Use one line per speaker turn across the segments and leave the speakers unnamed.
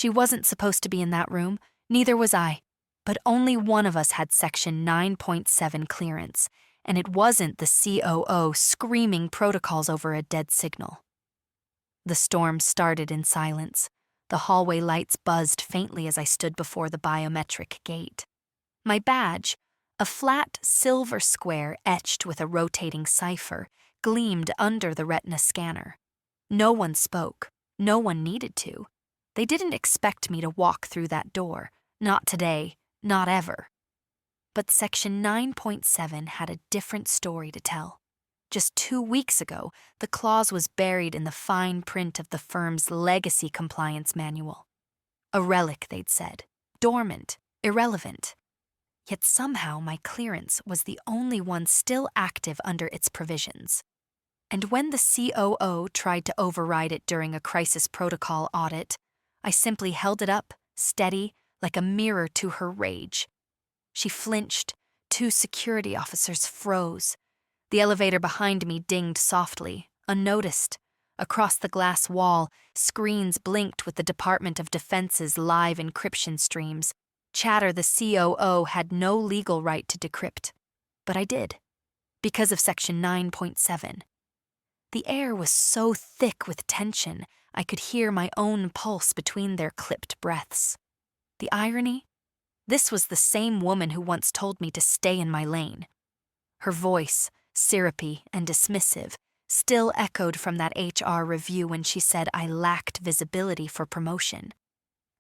She wasn't supposed to be in that room, neither was I. But only one of us had Section 9.7 clearance, and it wasn't the COO screaming protocols over a dead signal. The storm started in silence. The hallway lights buzzed faintly as I stood before the biometric gate. My badge, a flat silver square etched with a rotating cipher, gleamed under the retina scanner. No one spoke. No one needed to. They didn't expect me to walk through that door. Not today. Not ever. But Section 9.7 had a different story to tell. Just 2 weeks ago, the clause was buried in the fine print of the firm's legacy compliance manual. A relic, they'd said. Dormant. Irrelevant. Yet somehow my clearance was the only one still active under its provisions. And when the COO tried to override it during a crisis protocol audit, I simply held it up, steady, like a mirror to her rage. She flinched. 2 security officers froze. The elevator behind me dinged softly, unnoticed. Across the glass wall, screens blinked with the Department of Defense's live encryption streams. Chatter the COO had no legal right to decrypt. But I did, because of Section 9.7. The air was so thick with tension, I could hear my own pulse between their clipped breaths. The irony? This was the same woman who once told me to stay in my lane. Her voice, syrupy and dismissive, still echoed from that HR review when she said I lacked visibility for promotion.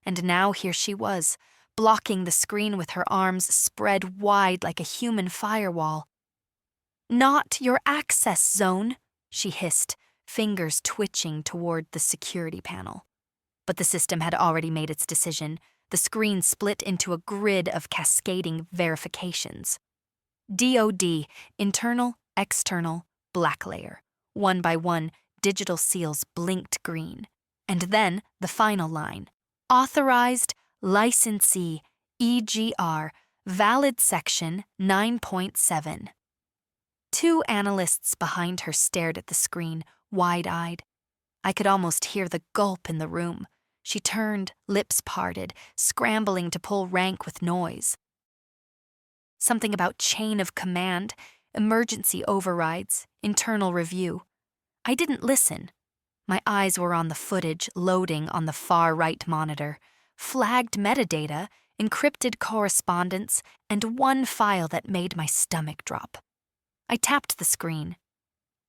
And now here she was, blocking the screen with her arms spread wide like a human firewall. "Not your access zone," she hissed, fingers twitching toward the security panel. But the system had already made its decision. The screen split into a grid of cascading verifications. DOD, internal, external, black layer. One by one, digital seals blinked green. And then the final line. Authorized, licensee, EGR, valid section 9.7. 2 analysts behind her stared at the screen, wide-eyed. I could almost hear the gulp in the room. She turned, lips parted, scrambling to pull rank with noise. Something about chain of command, emergency overrides, internal review. I didn't listen. My eyes were on the footage loading on the far right monitor, flagged metadata, encrypted correspondence, and one file that made my stomach drop. I tapped the screen.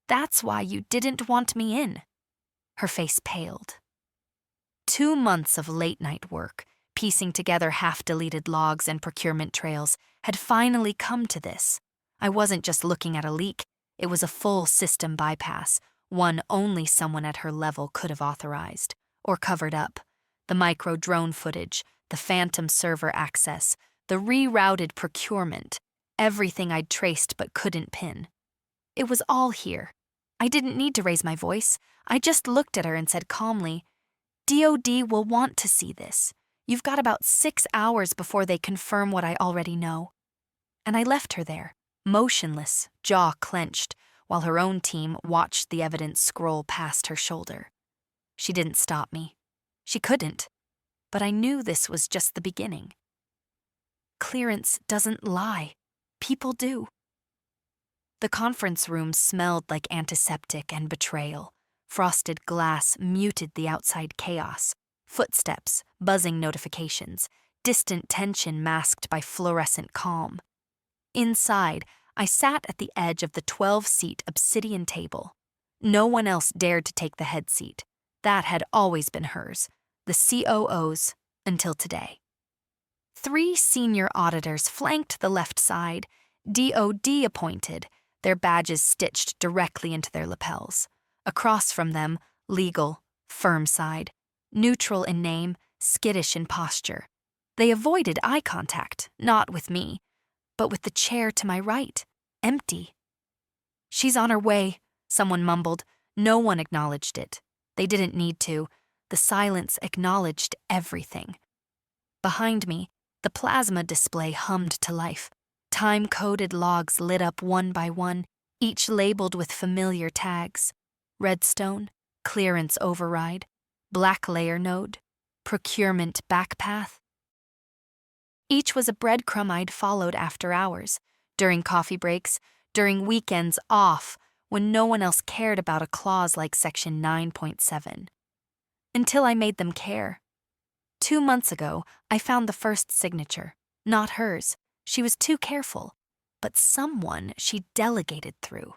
"That's why you didn't want me in." Her face paled. 2 months of late-night work, piecing together half-deleted logs and procurement trails, had finally come to this. I wasn't just looking at a leak. It was a full system bypass, one only someone at her level could have authorized, or covered up. The micro-drone footage, the phantom server access, the rerouted procurement, everything I'd traced but couldn't pin. It was all here. I didn't need to raise my voice. I just looked at her and said calmly, "DOD will want to see this. You've got about 6 hours before they confirm what I already know." And I left her there, motionless, jaw clenched, while her own team watched the evidence scroll past her shoulder. She didn't stop me. She couldn't. But I knew this was just the beginning. Clearance doesn't lie. People do. The conference room smelled like antiseptic and betrayal. Frosted glass muted the outside chaos. Footsteps, buzzing notifications, distant tension masked by fluorescent calm. Inside, I sat at the edge of the 12-seat obsidian table. No one else dared to take the head seat. That had always been hers, the COO's, until today. 3 senior auditors flanked the left side, DOD appointed, their badges stitched directly into their lapels. Across from them, legal, firm side, neutral in name, skittish in posture. They avoided eye contact, not with me, but with the chair to my right, empty. "She's on her way," someone mumbled. No one acknowledged it. They didn't need to. The silence acknowledged everything. Behind me, the plasma display hummed to life. Time-coded logs lit up one by one, each labeled with familiar tags. Redstone, clearance override, black layer node, procurement backpath. Each was a breadcrumb I'd followed after hours, during coffee breaks, during weekends off, when no one else cared about a clause like Section 9.7. Until I made them care. 2 months ago, I found the first signature. Not hers. She was too careful. But someone she delegated through.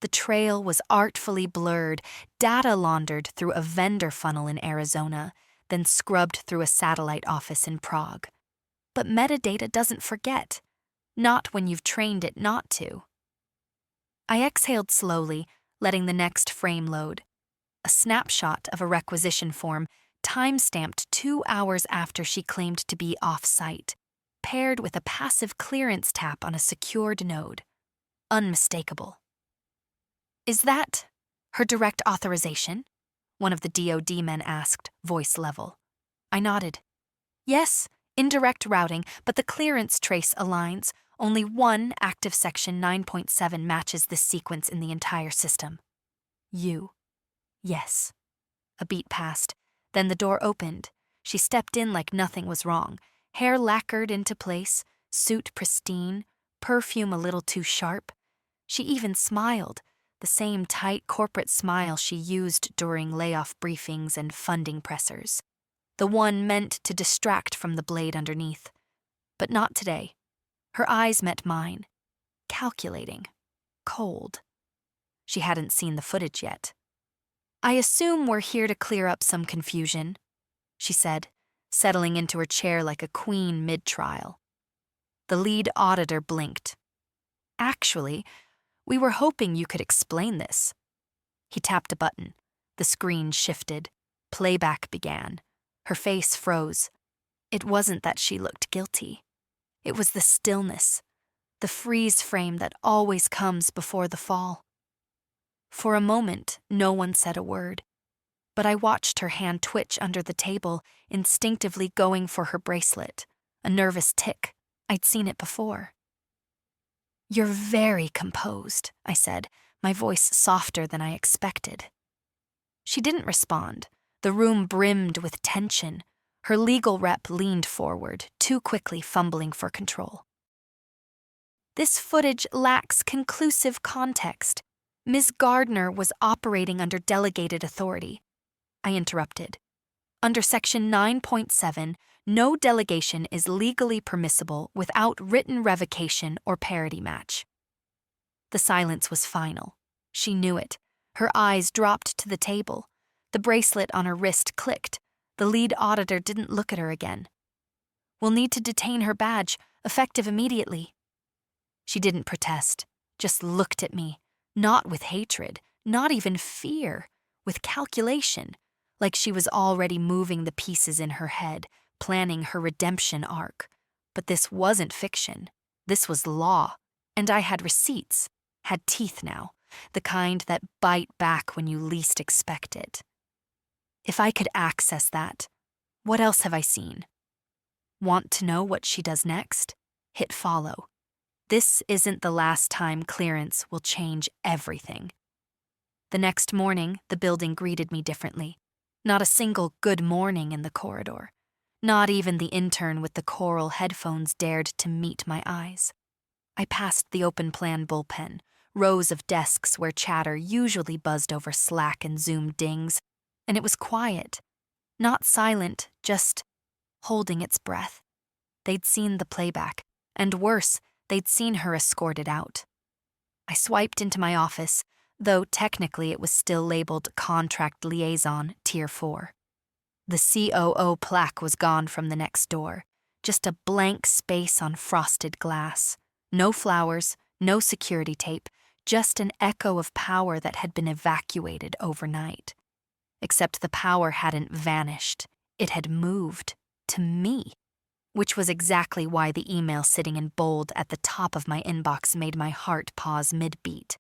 The trail was artfully blurred, data laundered through a vendor funnel in Arizona, then scrubbed through a satellite office in Prague. But metadata doesn't forget. Not when you've trained it not to. I exhaled slowly, letting the next frame load. A snapshot of a requisition form, time-stamped 2 hours after she claimed to be off-site, paired with a passive clearance tap on a secured node. Unmistakable. "Is that her direct authorization?" one of the DoD men asked, voice level. I nodded. "Yes, indirect routing, but the clearance trace aligns. Only one active Section 9.7 matches this sequence in the entire system. You." "Yes." A beat passed. Then the door opened. She stepped in like nothing was wrong. Hair lacquered into place, suit pristine, perfume a little too sharp. She even smiled, the same tight corporate smile she used during layoff briefings and funding pressers. The one meant to distract from the blade underneath. But not today. Her eyes met mine. Calculating. Cold. She hadn't seen the footage yet. "I assume we're here to clear up some confusion," she said, settling into her chair like a queen mid-trial. The lead auditor blinked. "Actually, we were hoping you could explain this." He tapped a button. The screen shifted. Playback began. Her face froze. It wasn't that she looked guilty. It was the stillness, the freeze frame that always comes before the fall. For a moment, no one said a word, but I watched her hand twitch under the table, instinctively going for her bracelet, a nervous tick. I'd seen it before. "You're very composed," I said, my voice softer than I expected. She didn't respond. The room brimmed with tension. Her legal rep leaned forward, too quickly fumbling for control. "This footage lacks conclusive context. Ms. Gardner was operating under delegated authority." I interrupted. "Under Section 9.7, no delegation is legally permissible without written revocation or parity match." The silence was final. She knew it. Her eyes dropped to the table. The bracelet on her wrist clicked. The lead auditor didn't look at her again. "We'll need to detain her badge, effective immediately." She didn't protest, just looked at me, not with hatred, not even fear, with calculation, like she was already moving the pieces in her head, planning her redemption arc. But this wasn't fiction. This was law. And I had receipts, had teeth now, the kind that bite back when you least expect it. If I could access that, what else have I seen? Want to know what she does next? Hit follow. This isn't the last time clearance will change everything. The next morning, the building greeted me differently. Not a single good morning in the corridor. Not even the intern with the coral headphones dared to meet my eyes. I passed the open plan bullpen, rows of desks where chatter usually buzzed over Slack and Zoom dings, and it was quiet. Not silent, just holding its breath. They'd seen the playback, and worse, they'd seen her escorted out. I swiped into my office, though technically it was still labeled Contract Liaison, Tier 4. The COO plaque was gone from the next door, just a blank space on frosted glass. No flowers, no security tape, just an echo of power that had been evacuated overnight. Except the power hadn't vanished, it had moved to me. Which was exactly why the email sitting in bold at the top of my inbox made my heart pause mid-beat.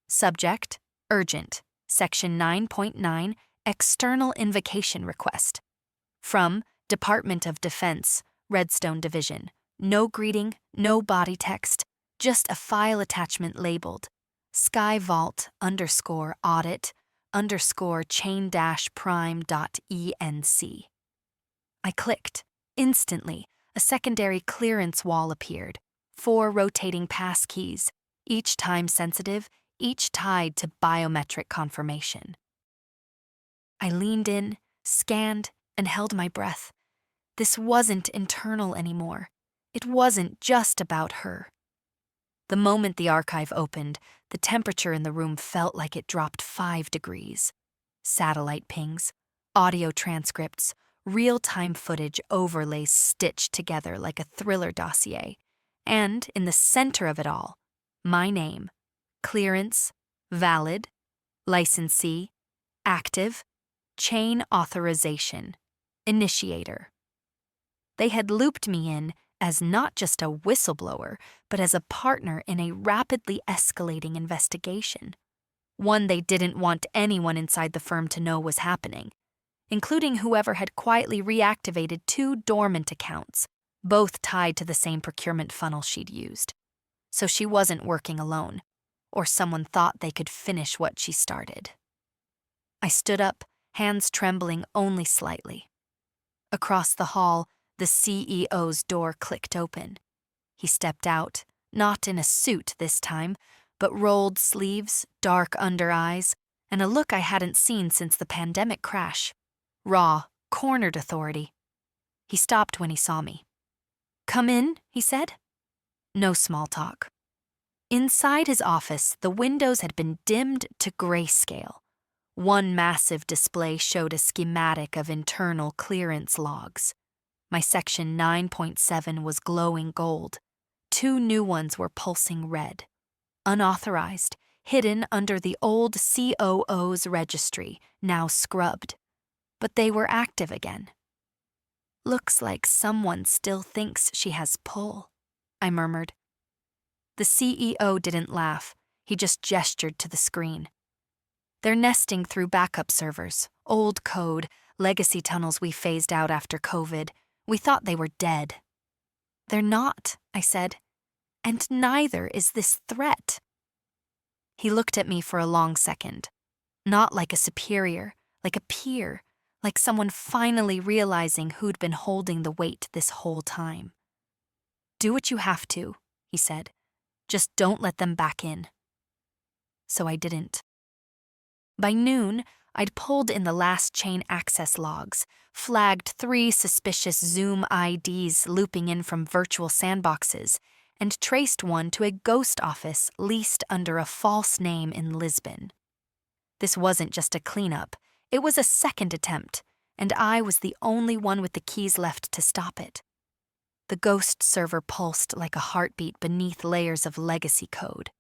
Subject, urgent, Section 9.9, External Invocation Request. From Department of Defense, Redstone Division. No greeting, no body text, just a file attachment labeled Sky Vault _audit, underscore chain-prime.enc. I clicked. Instantly, a secondary clearance wall appeared. 4 rotating passkeys, each time-sensitive, each tied to biometric confirmation. I leaned in, scanned, and held my breath. This wasn't internal anymore. It wasn't just about her. The moment the archive opened, the temperature in the room felt like it dropped 5 degrees. Satellite pings, audio transcripts, real-time footage overlays stitched together like a thriller dossier. And in the center of it all, my name, clearance, valid, licensee, active, chain authorization, initiator. They had looped me in as not just a whistleblower, but as a partner in a rapidly escalating investigation. One they didn't want anyone inside the firm to know was happening, including whoever had quietly reactivated 2 dormant accounts, both tied to the same procurement funnel she'd used. So she wasn't working alone, or someone thought they could finish what she started. I stood up, hands trembling only slightly. Across the hall, the CEO's door clicked open. He stepped out, not in a suit this time, but rolled sleeves, dark under eyes, and a look I hadn't seen since the pandemic crash. Raw, cornered authority. He stopped when he saw me. "Come in," he said. No small talk. Inside his office, the windows had been dimmed to grayscale. One massive display showed a schematic of internal clearance logs. My Section 9.7 was glowing gold. 2 new ones were pulsing red. Unauthorized, hidden under the old COO's registry, now scrubbed. But they were active again. "Looks like someone still thinks she has pull," I murmured. The CEO didn't laugh. He just gestured to the screen. "They're nesting through backup servers, old code, legacy tunnels we phased out after COVID. We thought they were dead." "They're not," I said. "And neither is this threat." He looked at me for a long second. Not like a superior, like a peer, like someone finally realizing who'd been holding the weight this whole time. "Do what you have to," he said. "Just don't let them back in." So I didn't. By noon, I'd pulled in the last chain access logs, flagged 3 suspicious Zoom IDs looping in from virtual sandboxes, and traced one to a ghost office leased under a false name in Lisbon. This wasn't just a cleanup, it was a second attempt, and I was the only one with the keys left to stop it. The ghost server pulsed like a heartbeat beneath layers of legacy code.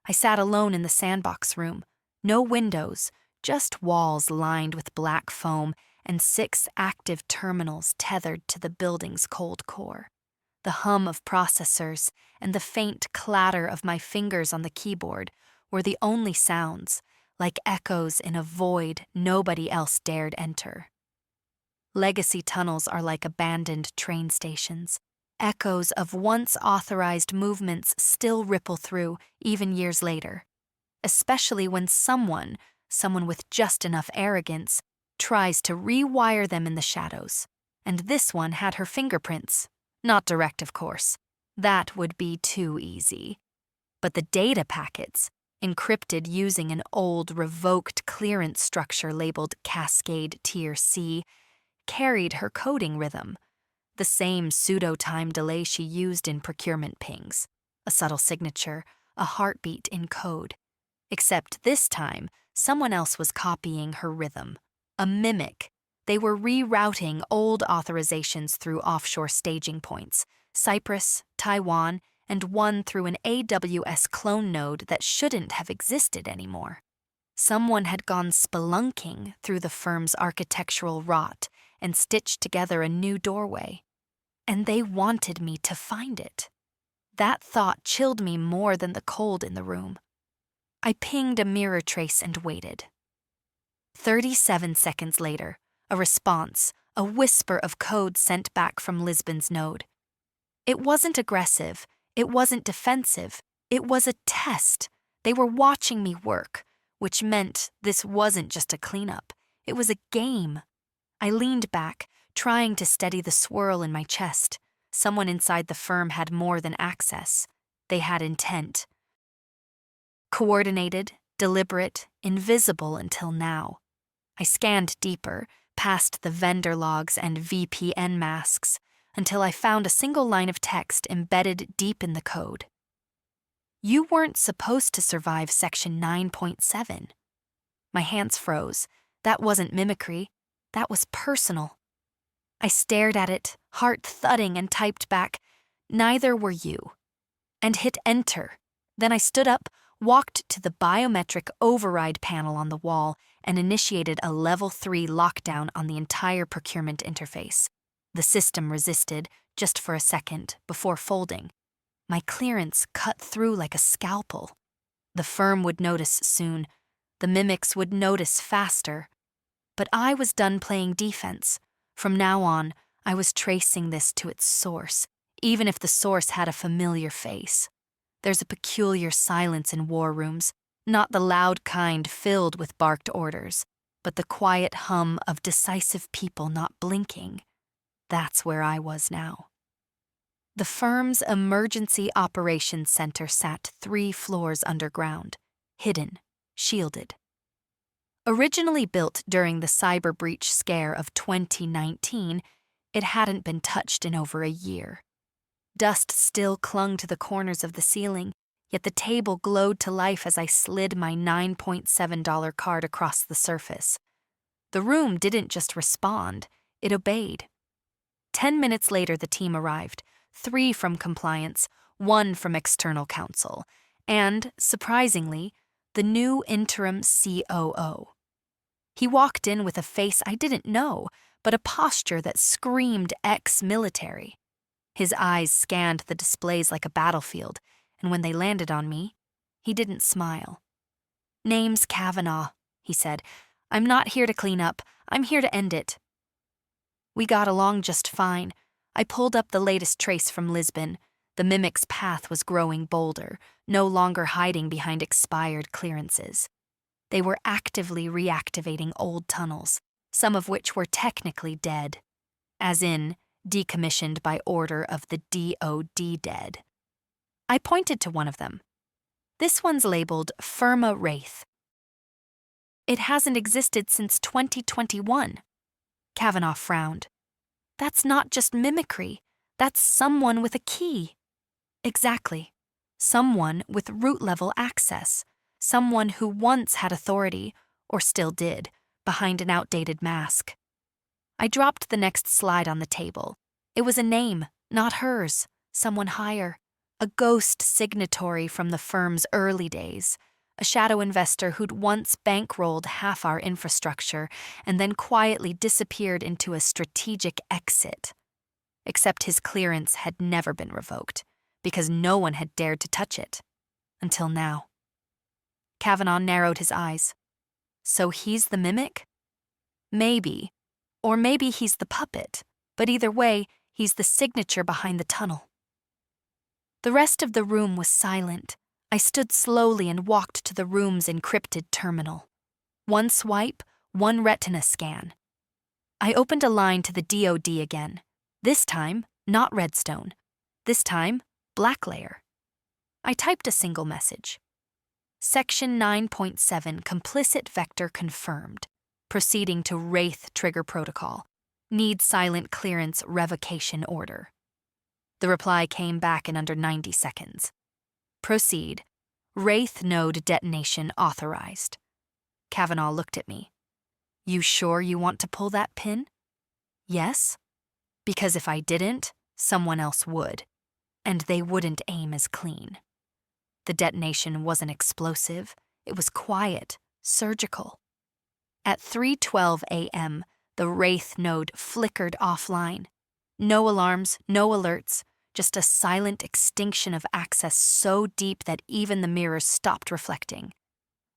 I sat alone in the sandbox room, no windows, just walls lined with black foam and 6 active terminals tethered to the building's cold core. The hum of processors and the faint clatter of my fingers on the keyboard were the only sounds, like echoes in a void nobody else dared enter. Legacy tunnels are like abandoned train stations. Echoes of once authorized movements still ripple through, even years later. Especially when someone with just enough arrogance, tries to rewire them in the shadows. And this one had her fingerprints. Not direct, of course. That would be too easy. But the data packets, encrypted using an old, revoked clearance structure labeled Cascade Tier C, carried her coding rhythm. The same pseudo-time delay she used in procurement pings. A subtle signature, a heartbeat in code. Except this time, someone else was copying her rhythm. A mimic. They were rerouting old authorizations through offshore staging points, Cyprus, Taiwan, and one through an AWS clone node that shouldn't have existed anymore. Someone had gone spelunking through the firm's architectural rot and stitched together a new doorway. And they wanted me to find it. That thought chilled me more than the cold in the room. I pinged a mirror trace and waited. 37 seconds later, a response, a whisper of code sent back from Lisbon's node. It wasn't aggressive, it wasn't defensive, it was a test. They were watching me work, which meant this wasn't just a cleanup. It was a game. I leaned back, trying to steady the swirl in my chest. Someone inside the firm had more than access. They had intent. Coordinated, deliberate, invisible until now. I scanned deeper, past the vendor logs and VPN masks, until I found a single line of text embedded deep in the code. You weren't supposed to survive Section 9.7. My hands froze. That wasn't mimicry. That was personal. I stared at it, heart thudding, and typed back, "Neither were you," and hit enter. Then I stood up, walked to the biometric override panel on the wall, and initiated a Level 3 lockdown on the entire procurement interface. The system resisted, just for a second, before folding. My clearance cut through like a scalpel. The firm would notice soon. The mimics would notice faster. But I was done playing defense. From now on, I was tracing this to its source, even if the source had a familiar face. There's a peculiar silence in war rooms, not the loud kind filled with barked orders, but the quiet hum of decisive people not blinking. That's where I was now. The firm's emergency operations center sat 3 floors underground, hidden, shielded. Originally built during the cyber breach scare of 2019, it hadn't been touched in over a year. Dust still clung to the corners of the ceiling, yet the table glowed to life as I slid my $9.7 card across the surface. The room didn't just respond, it obeyed. 10 minutes later, the team arrived, 3 from compliance, 1 from external counsel, and, surprisingly, the new interim COO. He walked in with a face I didn't know, but a posture that screamed ex-military. His eyes scanned the displays like a battlefield, and when they landed on me, he didn't smile. "Name's Kavanaugh," he said. "I'm not here to clean up. I'm here to end it." We got along just fine. I pulled up the latest trace from Lisbon. The mimic's path was growing bolder, no longer hiding behind expired clearances. They were actively reactivating old tunnels, some of which were technically dead, as in decommissioned by order of the DOD dead. I pointed to one of them. This one's labeled Firma Wraith. It hasn't existed since 2021. Kavanaugh frowned. That's not just mimicry. That's someone with a key. Exactly. Someone with root-level access. Someone who once had authority, or still did, behind an outdated mask. I dropped the next slide on the table. It was a name, not hers, someone higher. A ghost signatory from the firm's early days. A shadow investor who'd once bankrolled half our infrastructure and then quietly disappeared into a strategic exit. Except his clearance had never been revoked, because no one had dared to touch it. Until now. Kavanaugh narrowed his eyes. So he's the mimic? Maybe. Or maybe he's the puppet. But either way, he's the signature behind the tunnel. The rest of the room was silent. I stood slowly and walked to the room's encrypted terminal. 1 swipe, 1 retina scan. I opened a line to the DOD again. This time, not Redstone. This time, black layer. I typed a single message. Section 9.7 complicit vector confirmed. Proceeding to Wraith trigger protocol. Need silent clearance revocation order. The reply came back in under 90 seconds. Proceed. Wraith node detonation authorized. Kavanaugh looked at me. You sure you want to pull that pin? Yes. Because if I didn't, someone else would. And they wouldn't aim as clean. The detonation wasn't explosive. It was quiet, surgical. At 3:12 a.m., the Wraith node flickered offline. No alarms, no alerts, just a silent extinction of access so deep that even the mirrors stopped reflecting.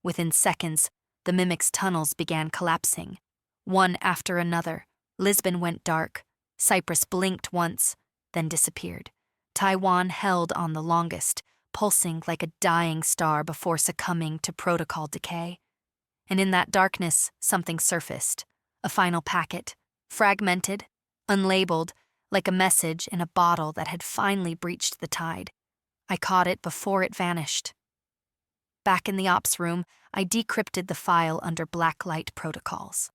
Within seconds, the mimic's tunnels began collapsing. One after another, Lisbon went dark. Cyprus blinked once, then disappeared. Taiwan held on the longest, pulsing like a dying star before succumbing to protocol decay. And in that darkness, something surfaced. A final packet, fragmented, unlabeled, like a message in a bottle that had finally breached the tide. I caught it before it vanished. Back in the ops room, I decrypted the file under blacklight protocols.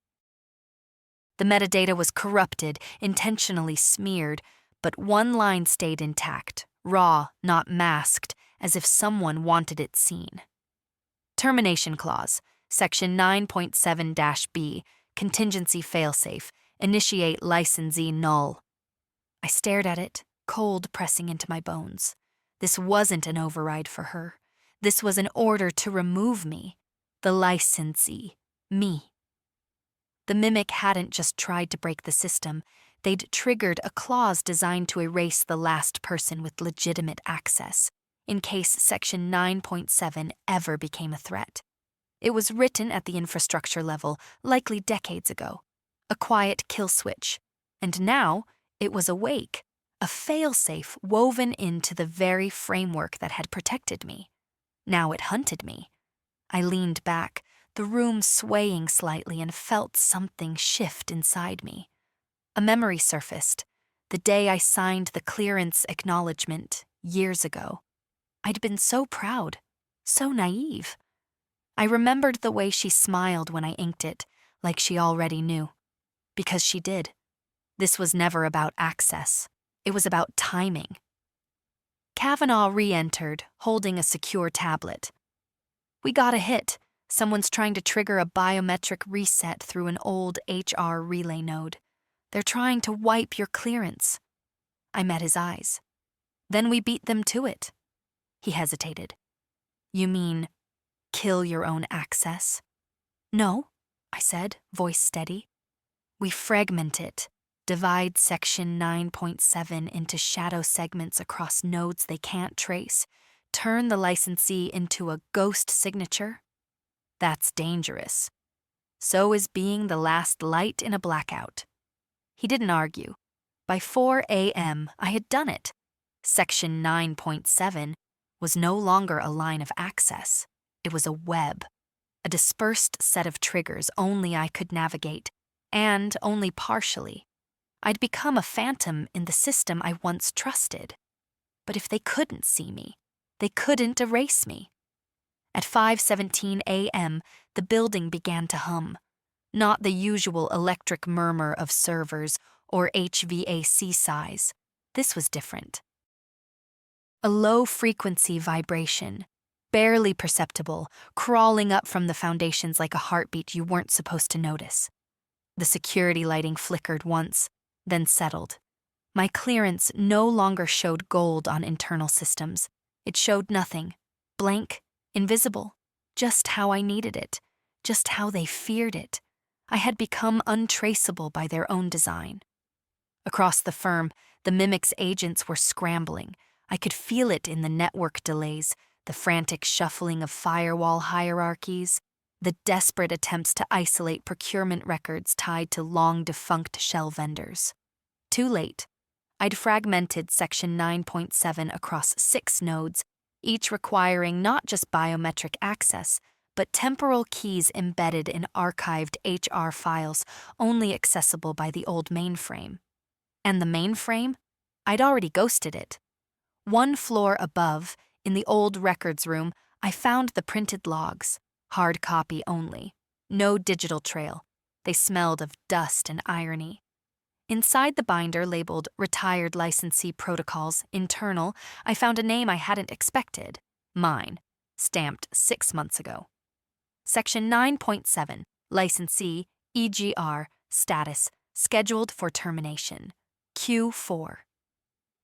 The metadata was corrupted, intentionally smeared, but one line stayed intact, raw, not masked, as if someone wanted it seen. Termination clause, section 9.7-B, contingency failsafe, initiate licensee null. I stared at it, cold pressing into my bones. This wasn't an override for her. This was an order to remove me, the licensee, me. The mimic hadn't just tried to break the system, they'd triggered a clause designed to erase the last person with legitimate access, in case Section 9.7 ever became a threat. It was written at the infrastructure level, likely decades ago. A quiet kill switch. And now, it was awake, a failsafe woven into the very framework that had protected me. Now it hunted me. I leaned back, the room swaying slightly, and felt something shift inside me. A memory surfaced, the day I signed the clearance acknowledgement years ago. I'd been so proud, so naive. I remembered the way she smiled when I inked it, like she already knew. Because she did. This was never about access. It was about timing. Kavanaugh re-entered, holding a secure tablet. We got a hit. Someone's trying to trigger a biometric reset through an old HR relay node. They're trying to wipe your clearance. I met his eyes. Then we beat them to it. He hesitated. You mean, kill your own access? No, I said, voice steady. We fragment it, divide Section 9.7 into shadow segments across nodes they can't trace, turn the licensee into a ghost signature. That's dangerous. So is being the last light in a blackout. He didn't argue. By 4 a.m., I had done it. Section 9.7 was no longer a line of access. It was a web, a dispersed set of triggers only I could navigate, and only partially. I'd become a phantom in the system I once trusted. But if they couldn't see me, they couldn't erase me. At 5:17 a.m., the building began to hum. Not the usual electric murmur of servers or HVAC sighs. This was different. A low-frequency vibration, barely perceptible, crawling up from the foundations like a heartbeat you weren't supposed to notice. The security lighting flickered once, then settled. My clearance no longer showed gold on internal systems. It showed nothing, blank, invisible, just how I needed it, just how they feared it. I had become untraceable by their own design. Across the firm, the Mimic's agents were scrambling. I could feel it in the network delays, the frantic shuffling of firewall hierarchies, the desperate attempts to isolate procurement records tied to long-defunct shell vendors. Too late. I'd fragmented Section 9.7 across 6 nodes, each requiring not just biometric access, but temporal keys embedded in archived HR files only accessible by the old mainframe. And the mainframe? I'd already ghosted it. 1 floor above, in the old records room, I found the printed logs, hard copy only. No digital trail. They smelled of dust and irony. Inside the binder labeled Retired Licensee Protocols, Internal, I found a name I hadn't expected. Mine. Stamped 6 months ago. Section 9.7, Licensee, EGR, Status, Scheduled for Termination. Q4.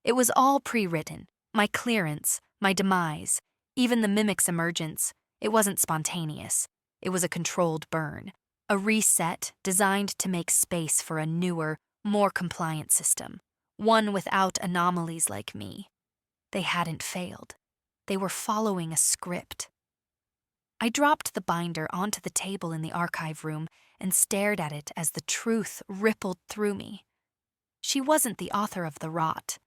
It was all pre-written. My clearance, my demise, even the Mimic's emergence. It wasn't spontaneous. It was a controlled burn. A reset designed to make space for a newer, more compliant system. One without anomalies like me. They hadn't failed. They were following a script. I dropped the binder onto the table in the archive room and stared at it as the truth rippled through me. She wasn't the author of the rot.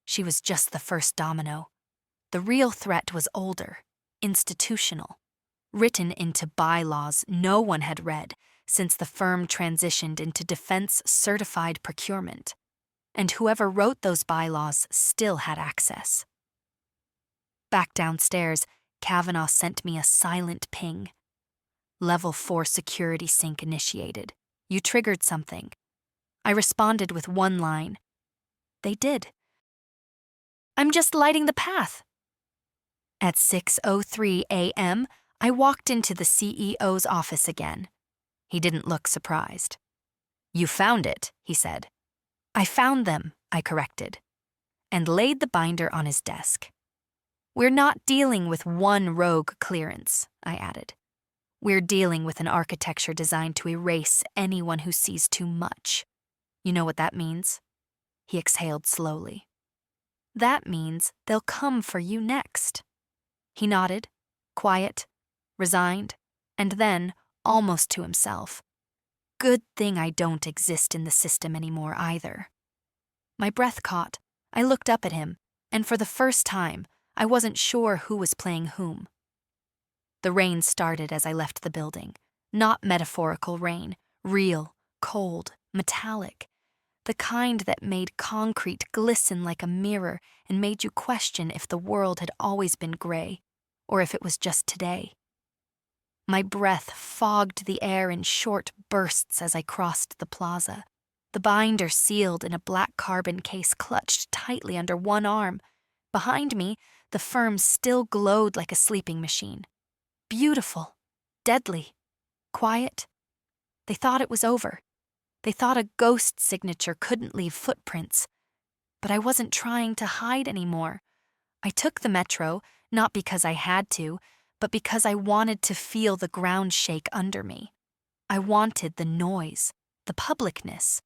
She was just the first domino. The real threat was older, institutional. written into bylaws no one had read since the firm transitioned into defense-certified procurement. And whoever wrote those bylaws still had access. Back downstairs, Kavanaugh sent me a silent ping. Level 4 security sync initiated. You triggered something. I responded with one line. They did. I'm just lighting the path. At 6:03 a.m., I walked into the CEO's office again. He didn't look surprised. You found it, he said. I found them, I corrected, and laid the binder on his desk. We're not dealing with one rogue clearance, I added. We're dealing with an architecture designed to erase anyone who sees too much. You know what that means? He exhaled slowly. That means they'll come for you next. He nodded, quiet, resigned, and then, almost to himself, good thing I don't exist in the system anymore either. My breath caught. I looked up at him, and for the first time, I wasn't sure who was playing whom. The rain started as I left the building. Not metaphorical rain, real, cold, metallic. The kind that made concrete glisten like a mirror and made you question if the world had always been gray, or if it was just today. My breath fogged the air in short bursts as I crossed the plaza, the binder sealed in a black carbon case clutched tightly under one arm. Behind me, the firm still glowed like a sleeping machine. Beautiful, deadly, quiet. They thought it was over. They thought a ghost signature couldn't leave footprints. But I wasn't trying to hide anymore. I took the metro, not because I had to, but because I wanted to feel the ground shake under me. I wanted the noise, the publicness.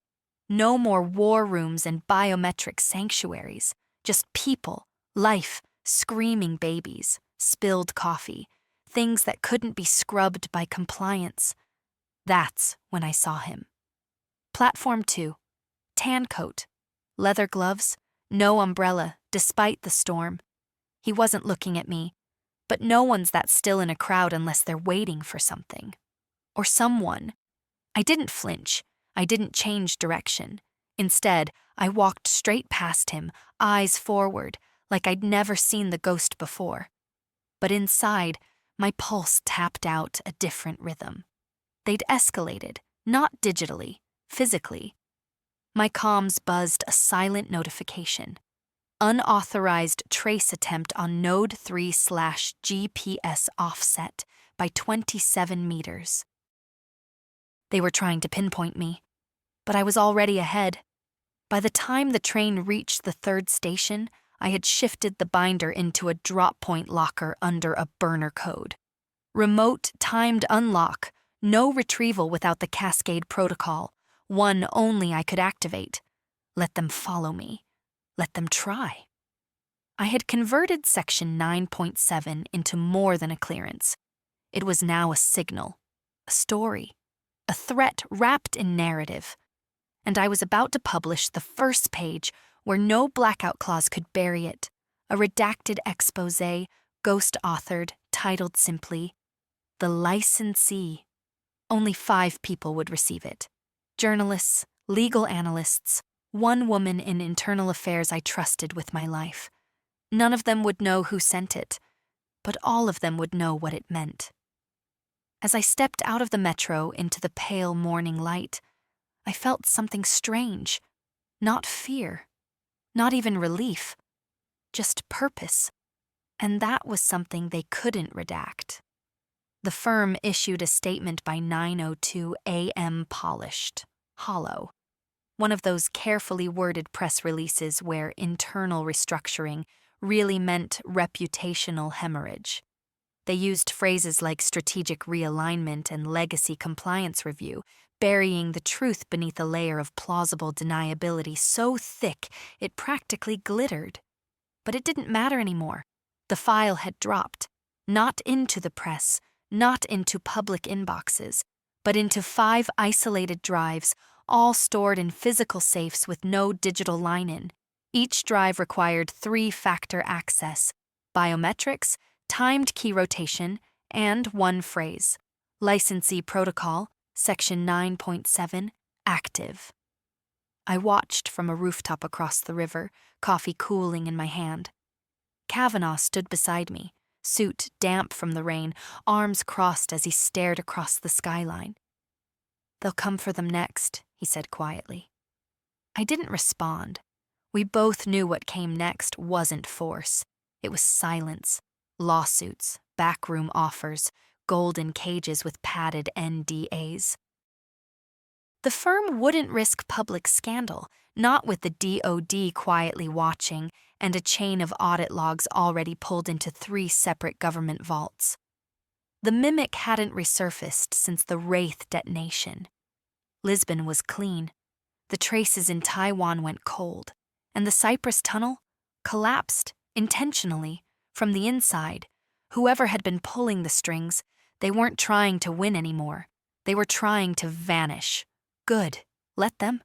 No more war rooms and biometric sanctuaries, just people, life, screaming babies, spilled coffee, things that couldn't be scrubbed by compliance. That's when I saw him. Platform 2, tan coat, leather gloves, no umbrella, despite the storm. He wasn't looking at me, but no one's that still in a crowd unless they're waiting for something. Or someone. I didn't flinch. I didn't change direction. Instead, I walked straight past him, eyes forward, like I'd never seen the ghost before. But inside, my pulse tapped out a different rhythm. They'd escalated, not digitally, physically. My comms buzzed a silent notification. Unauthorized trace attempt on node 3/GPS offset by 27 meters. They were trying to pinpoint me, but I was already ahead. By the time the train reached the third station, I had shifted the binder into a drop point locker under a burner code. Remote timed unlock, no retrieval without the Cascade protocol, one only I could activate. Let them follow me. Let them try. I had converted Section 9.7 into more than a clearance. It was now a signal, a story, a threat wrapped in narrative. And I was about to publish the first page where no blackout clause could bury it, a redacted exposé, ghost-authored, titled simply, The Licensee. Only 5 people would receive it. Journalists, legal analysts, one woman in internal affairs I trusted with my life. None of them would know who sent it, but all of them would know what it meant. As I stepped out of the metro into the pale morning light, I felt something strange. Not fear, not even relief, just purpose. And that was something they couldn't redact. The firm issued a statement by 9:02 a.m. polished, hollow. One of those carefully worded press releases where internal restructuring really meant reputational hemorrhage. They used phrases like strategic realignment and legacy compliance review, burying the truth beneath a layer of plausible deniability so thick it practically glittered. But it didn't matter anymore. The file had dropped, not into the press, not into public inboxes, but into 5 isolated drives, all stored in physical safes with no digital line-in. Each drive required 3-factor access, biometrics, timed key rotation, and one phrase: Licensee Protocol, Section 9.7, active. I watched from a rooftop across the river, coffee cooling in my hand. Kavanaugh stood beside me, suit damp from the rain, arms crossed as he stared across the skyline. "They'll come for them next," he said quietly. I didn't respond. We both knew what came next wasn't force. It was silence, lawsuits, backroom offers, golden cages with padded NDAs. The firm wouldn't risk public scandal, not with the DOD quietly watching and a chain of audit logs already pulled into 3 separate government vaults. The mimic hadn't resurfaced since the Wraith detonation. Lisbon was clean. The traces in Taiwan went cold, and the Cypress Tunnel collapsed intentionally from the inside. Whoever had been pulling the strings, they weren't trying to win anymore. They were trying to vanish. Good, let them.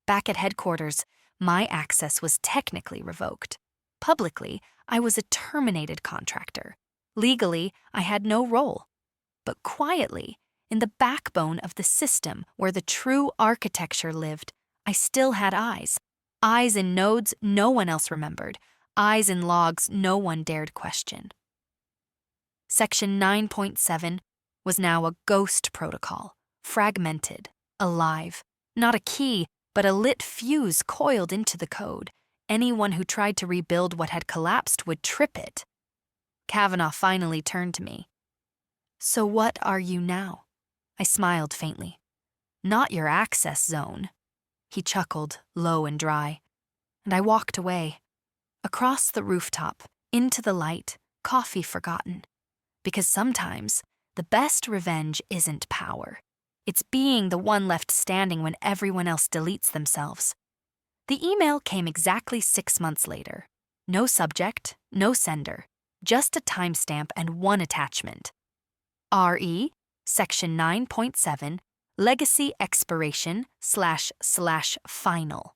Back at headquarters, my access was technically revoked. Publicly, I was a terminated contractor. Legally, I had no role. But quietly, in the backbone of the system where the true architecture lived, I still had eyes. Eyes in nodes no one else remembered. Eyes in logs no one dared question. Section 9.7 was now a ghost protocol, fragmented, alive. Not a key, but a lit fuse coiled into the code. Anyone who tried to rebuild what had collapsed would trip it. Kavanaugh finally turned to me. "So what are you now?" I smiled faintly. "Not your access zone." He chuckled, low and dry. And I walked away. Across the rooftop, into the light, coffee forgotten. Because sometimes, the best revenge isn't power. It's being the one left standing when everyone else deletes themselves. The email came exactly 6 months later. No subject, no sender, just a timestamp and one attachment. RE, Section 9.7, Legacy Expiration / Final.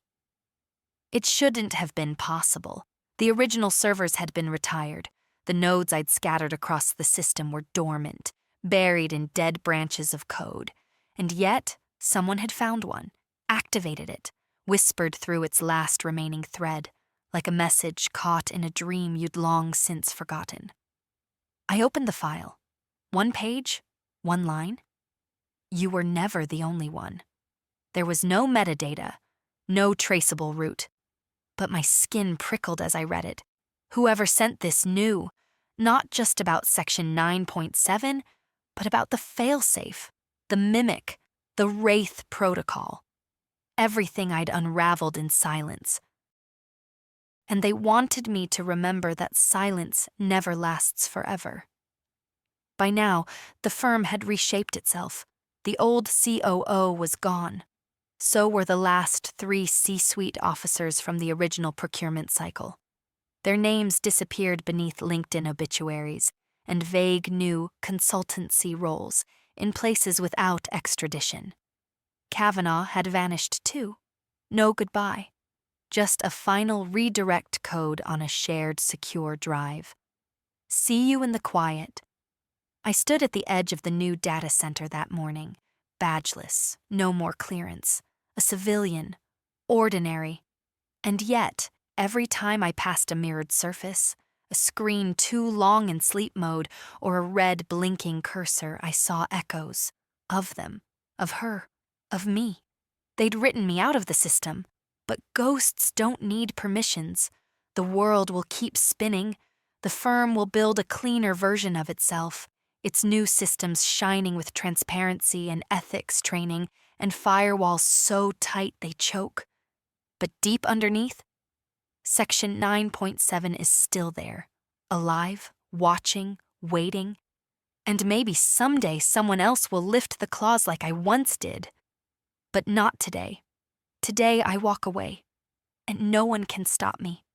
It shouldn't have been possible. The original servers had been retired. The nodes I'd scattered across the system were dormant, buried in dead branches of code. And yet, someone had found one, activated it, whispered through its last remaining thread, like a message caught in a dream you'd long since forgotten. I opened the file. 1 page, 1 line. You were never the only one. There was no metadata, no traceable route. But my skin prickled as I read it. Whoever sent this knew, not just about Section 9.7, but about the failsafe, the mimic, the Wraith protocol. Everything I'd unraveled in silence. And they wanted me to remember that silence never lasts forever. By now, the firm had reshaped itself. The old COO was gone. So were the last 3 C-suite officers from the original procurement cycle. Their names disappeared beneath LinkedIn obituaries and vague new consultancy roles in places without extradition. Kavanaugh had vanished too. No goodbye. Just a final redirect code on a shared secure drive. See you in the quiet. I stood at the edge of the new data center that morning, badgeless, no more clearance. A civilian, ordinary, and yet, every time I passed a mirrored surface, a screen too long in sleep mode, or a red blinking cursor, I saw echoes of them, of her, of me. They'd written me out of the system, but ghosts don't need permissions. The world will keep spinning. The firm will build a cleaner version of itself, its new systems shining with transparency and ethics training, and firewalls so tight they choke. But deep underneath, Section 9.7 is still there, alive, watching, waiting. And maybe someday someone else will lift the claws like I once did. But not today. Today I walk away, and no one can stop me.